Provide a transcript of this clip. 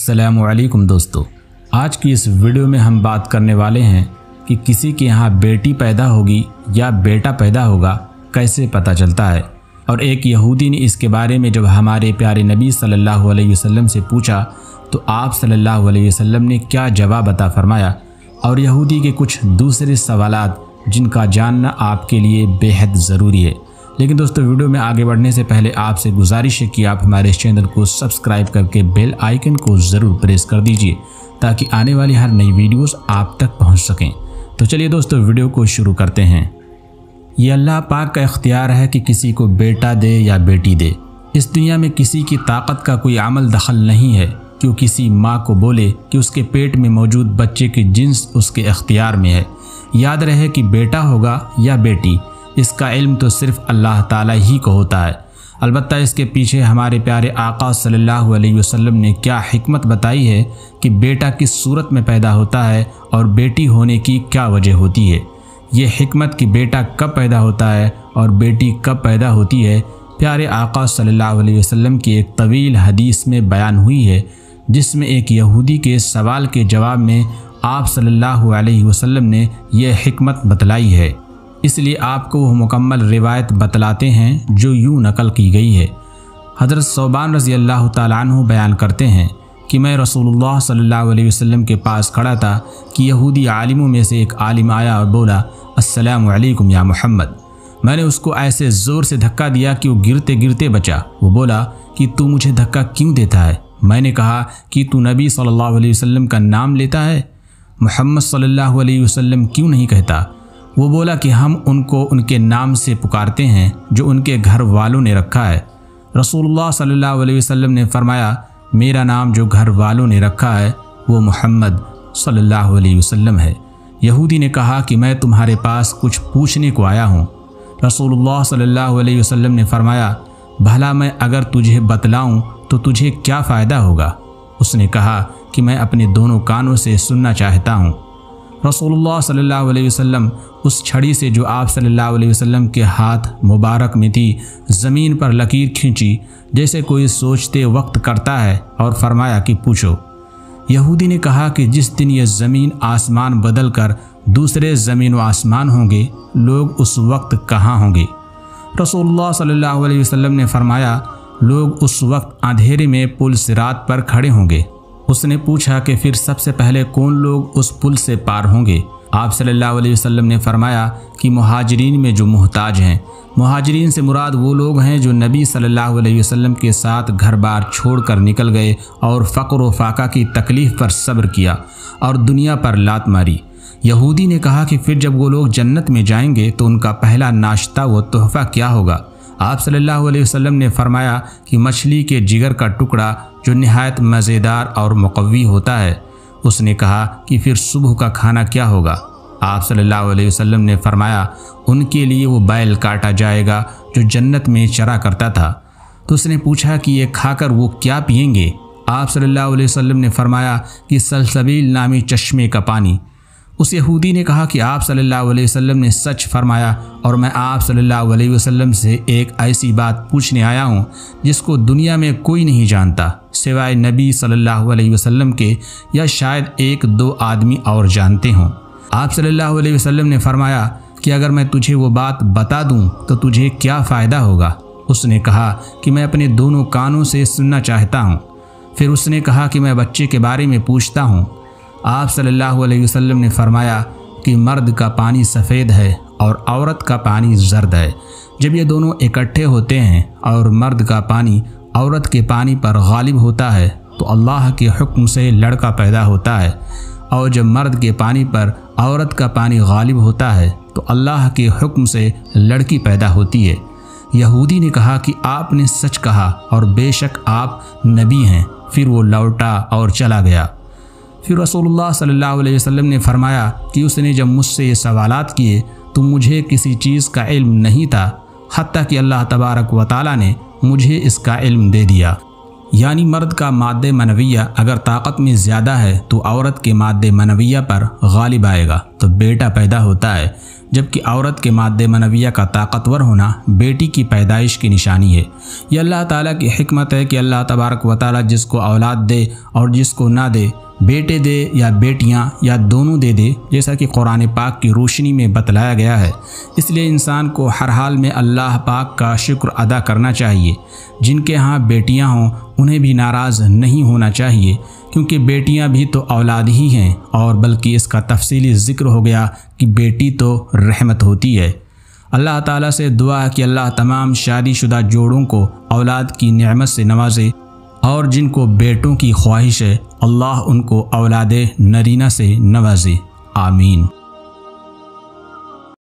अस्सलामुअलैकुम दोस्तों, आज की इस वीडियो में हम बात करने वाले हैं कि किसी के यहाँ बेटी पैदा होगी या बेटा पैदा होगा कैसे पता चलता है। और एक यहूदी ने इसके बारे में जब हमारे प्यारे नबी सल्लल्लाहु अलैहि वसल्लम से पूछा तो आप सल्लल्लाहु अलैहि वसल्लम ने क्या जवाब अता फरमाया, और यहूदी के कुछ दूसरे सवालात जिनका जानना आपके लिए बेहद ज़रूरी है। लेकिन दोस्तों, वीडियो में आगे बढ़ने से पहले आपसे गुजारिश है कि आप हमारे इस चैनल को सब्सक्राइब करके बेल आइकन को ज़रूर प्रेस कर दीजिए ताकि आने वाली हर नई वीडियोस आप तक पहुंच सकें। तो चलिए दोस्तों, वीडियो को शुरू करते हैं। ये अल्लाह पाक का इख्तियार है कि किसी को बेटा दे या बेटी दे। इस दुनिया में किसी की ताकत का कोई अमल दखल नहीं है कि वो किसी माँ को बोले कि उसके पेट में मौजूद बच्चे की जिन्स उसके इख्तियार में है। याद रहे कि बेटा होगा या बेटी, इसका इल्म तो सिर्फ अल्लाह ताला ही को होता है। अलबत्ता इसके पीछे हमारे प्यारे आका सल्लल्लाहु अलैहि वसल्लम ने क्या हिकमत बताई है कि बेटा किस सूरत में पैदा होता है और बेटी होने की क्या वजह होती है। ये हिकमत कि बेटा कब पैदा होता है और बेटी कब पैदा होती है, प्यारे आका सल्लल्लाहु अलैहि वसल्लम की एक तवील हदीस में बयान हुई है, जिसमें एक यहूदी के सवाल के जवाब में आप सल्लल्लाहु अलैहि वसल्लम ने यह हिकमत बतलाई है। इसलिए आपको वह मुकम्मल रिवायत बतलाते हैं जो यूँ नकल की गई है। हज़रत सौबान रज़ी अल्लाह ताला अन्हु बयान करते हैं कि मैं रसूलुल्लाह सल्लल्लाहु अलैहि वसल्लम के पास खड़ा था कि यहूदी आलिमों में से एक आलिम आया और बोला, अस्सलामु अलैकुम या मोहम्मद। मैंने उसको ऐसे ज़ोर से धक्का दिया कि वो गिरते गिरते बचा। वो बोला कि तू मुझे धक्का क्यों देता है? मैंने कहा कि तू नबी सल्लल्लाहु अलैहि वसल्लम का नाम लेता है, मोहम्मद सल्लल्लाहु अलैहि वसल्लम क्यों नहीं कहता? वो बोला कि हम उनको उनके नाम से पुकारते हैं जो उनके घर वालों ने रखा है। रसूलुल्लाह सल्लल्लाहु अलैहि वसल्लम ने फरमाया, मेरा नाम जो घर वालों ने रखा है वो मोहम्मद सल्लल्लाहु अलैहि वसल्लम है। यहूदी ने कहा कि मैं तुम्हारे पास कुछ पूछने को आया हूँ। रसूलुल्लाह सल्लल्लाहु अलैहि वसल्लम ने फरमाया, भला मैं अगर तुझे बतलाऊँ तो तुझे क्या फ़ायदा होगा? उसने कहा कि मैं अपने दोनों कानों से सुनना चाहता हूँ। रसूलुल्लाह सल्लल्लाहु अलैहि वसल्लम उस छड़ी से जो आप सल्लल्लाहु अलैहि वसल्लम के हाथ मुबारक में थी ज़मीन पर लकीर खींची जैसे कोई सोचते वक्त करता है और फरमाया कि पूछो। यहूदी ने कहा कि जिस दिन ये ज़मीन आसमान बदल कर दूसरे ज़मीन व आसमान होंगे, लोग उस वक्त कहाँ होंगे? रसूलुल्लाह सल्लल्लाहु अलैहि वसल्लम ने फरमाया, लोग उस वक्त अंधेरे में पुल सिरात पर खड़े होंगे। उसने पूछा कि फिर सबसे पहले कौन लोग उस पुल से पार होंगे? आप सल्लल्लाहु अलैहि वसल्लम ने फरमाया कि मुहाजिरीन में जो मुहताज हैं। मुहाजिरीन से मुराद वो लोग हैं जो नबी सल्लल्लाहु अलैहि वसल्लम के साथ घर बार छोड़कर निकल गए और फ़क्र व फाका की तकलीफ़ पर सब्र किया और दुनिया पर लात मारी। यहूदी ने कहा कि फिर जब वो लोग जन्नत में जाएंगे तो उनका पहला नाश्ता व तोहफ़ा क्या होगा? आप सल्लल्लाहु अलैहि वसल्लम ने फरमाया कि मछली के जिगर का टुकड़ा जो निहायत मज़ेदार और मुक़व्वी होता है। उसने कहा कि फिर सुबह का खाना क्या होगा? आप सल्लल्लाहु अलैहि वसल्लम ने फरमाया, उनके लिए वो बैल काटा जाएगा जो जन्नत में चरा करता था। तो उसने पूछा कि ये खाकर वो क्या पिएंगे? आप सल्लल्लाहु अलैहि वसल्लम ने फरमाया कि सलसबील नामी चश्मे का पानी। उस यहूदी ने कहा कि आप सल्लल्लाहु अलैहि वसल्लम ने सच फरमाया और मैं आप सल्लल्लाहु अलैहि वसल्लम से एक ऐसी बात पूछने आया हूँ जिसको दुनिया में कोई नहीं जानता सिवाय नबी सल्लल्लाहु अलैहि वसल्लम के, या शायद एक दो आदमी और जानते हों। आप सल्लल्लाहु अलैहि वसल्लम ने फरमाया कि अगर मैं तुझे वो बात बता दूँ तो तुझे क्या फ़ायदा होगा? उसने कहा कि मैं अपने दोनों कानों से सुनना चाहता हूँ। फिर उसने कहा कि मैं बच्चे के बारे में पूछता हूँ। आप सल्लल्लाहु अलैहि वसल्लम ने फरमाया कि मर्द का पानी सफ़ेद है और औरत का पानी जर्द है। जब ये दोनों इकट्ठे होते हैं और मर्द का पानी औरत के पानी पर गालिब होता है तो अल्लाह के हुक्म से लड़का पैदा होता है, और जब मर्द के पानी पर औरत का पानी गालिब होता है तो अल्लाह के हुक्म से लड़की पैदा होती है। यहूदी ने कहा कि आपने सच कहा और बेशक आप नबी हैं। फिर वो लौटा और चला गया। फिर रसूलुल्लाह सल्लल्लाहु अलैहि वसल्लम ने फरमाया कि उसने जब मुझसे ये सवालात किए तो मुझे किसी चीज़ का इल्म नहीं था, हत्ता कि अल्लाह तबारक व ताला ने मुझे इसका इल्म दे दिया। यानी मर्द का माद्दे मनविया अगर ताकत में ज़्यादा है तो औरत के माद्दे मनविया पर गालिब आएगा तो बेटा पैदा होता है। जबकि औरत के मादे मनविया का ताकतवर होना बेटी की पैदाइश की निशानी है। यह अल्लाह ताला की हिकमत है कि अल्लाह तबारक व तआला जिसको औलाद दे और जिसको ना दे, बेटे दे या बेटियां या दोनों दे दे, जैसा कि कुरान पाक की रोशनी में बतलाया गया है। इसलिए इंसान को हर हाल में अल्लाह पाक का शुक्र अदा करना चाहिए। जिनके यहाँ बेटियां हों उन्हें भी नाराज़ नहीं होना चाहिए, क्योंकि बेटियां भी तो औलाद ही हैं, और बल्कि इसका तफसीली ज़िक्र हो गया कि बेटी तो रहमत होती है। अल्लाह ताला से दुआ है कि अल्लाह तमाम शादीशुदा जोड़ों को औलाद की नेमत से नवाजे, और जिनको बेटों की ख्वाहिश है अल्लाह उनको औलाद नरीना से नवाजे। आमीन।